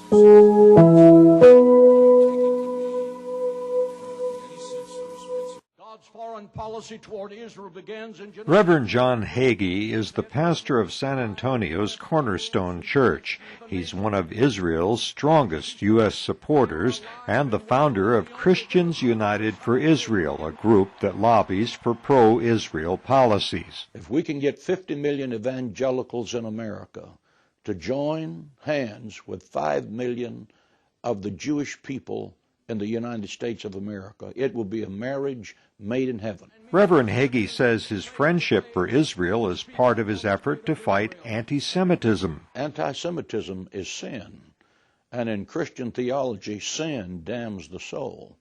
Foreign policy toward Israel begins in Reverend John Hagee is the pastor of San Antonio's Cornerstone Church. He's one of Israel's strongest U.S. supporters and the founder of Christians United for Israel, a group that lobbies for pro-Israel policies. If we can get 50 million evangelicals in America to join hands with 5 million of the Jewish people in the United States of America, it will be a marriage made in heaven. Reverend Hagee says his friendship for Israel is part of his effort to fight anti-Semitism. Anti-Semitism is sin, and in Christian theology, sin damns the soul.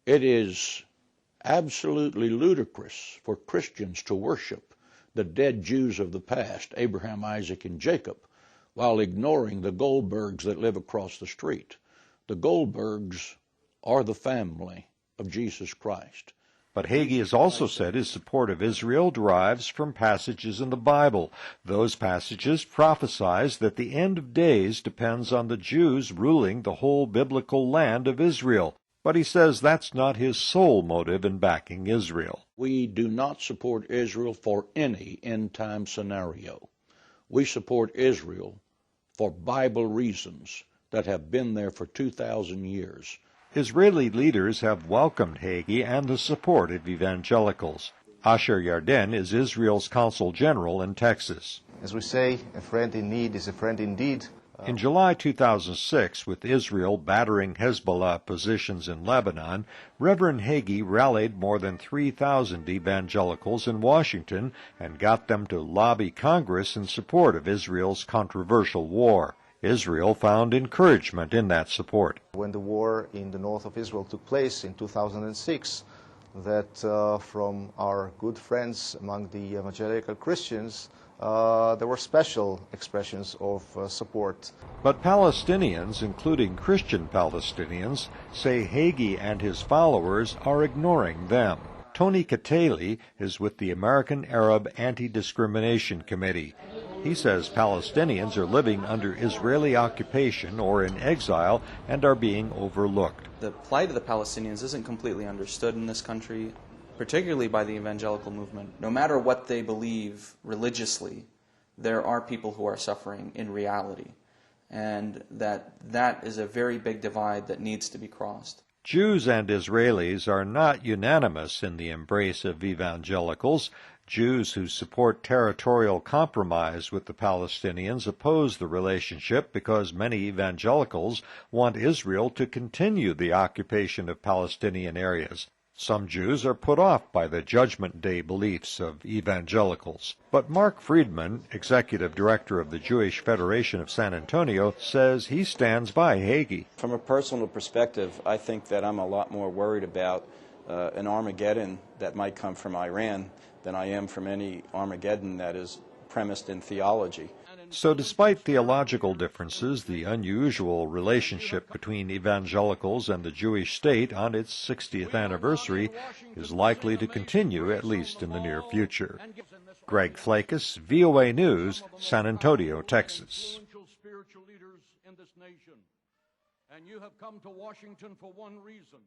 It is absolutely ludicrous for Christians to worship the dead Jews of the past, Abraham, Isaac, and Jacob, while ignoring the Goldbergs that live across the street. The Goldbergs are the family of Jesus Christ. But Hagee has also said his support of Israel derives from passages in the Bible. Those passages prophesize that the end of days depends on the Jews ruling the whole biblical land of Israel. But he says that's not his sole motive in backing Israel. We do not support Israel for any end-time scenario. We support Israel for Bible reasons that have been there for 2,000 years. Israeli leaders have welcomed Hagee and the support of evangelicals. Asher Yarden is Israel's consul general in Texas. As we say, a friend in need is a friend indeed. In July 2006, with Israel battering Hezbollah positions in Lebanon, Reverend Hagee rallied more than 3,000 evangelicals in Washington and got them to lobby Congress in support of Israel's controversial war. Israel found encouragement in that support. When the war in the north of Israel took place in 2006, that from our good friends among the evangelical Christians, there were special expressions of support. But Palestinians, including Christian Palestinians, say Hagee and his followers are ignoring them. Tony Kateli is with the American Arab Anti-Discrimination Committee. He says Palestinians are living under Israeli occupation or in exile and are being overlooked. The plight of the Palestinians isn't completely understood in this country, particularly by the evangelical movement. No matter what they believe religiously, there are people who are suffering in reality, and that is a very big divide that needs to be crossed. Jews and Israelis are not unanimous in the embrace of evangelicals. Jews who support territorial compromise with the Palestinians oppose the relationship because many evangelicals want Israel to continue the occupation of Palestinian areas. Some Jews are put off by the Judgment Day beliefs of evangelicals. But Mark Friedman, executive director of the Jewish Federation of San Antonio, says he stands by Hagee. From a personal perspective, I think that I'm a lot more worried about an Armageddon that might come from Iran than I am from any Armageddon that is premised in theology. So despite theological differences, the unusual relationship between evangelicals and the Jewish state on its 60th anniversary is likely to continue, at least in the near future. Greg Flakus, VOA News, San Antonio, Texas. And you have come to Washington for one reason.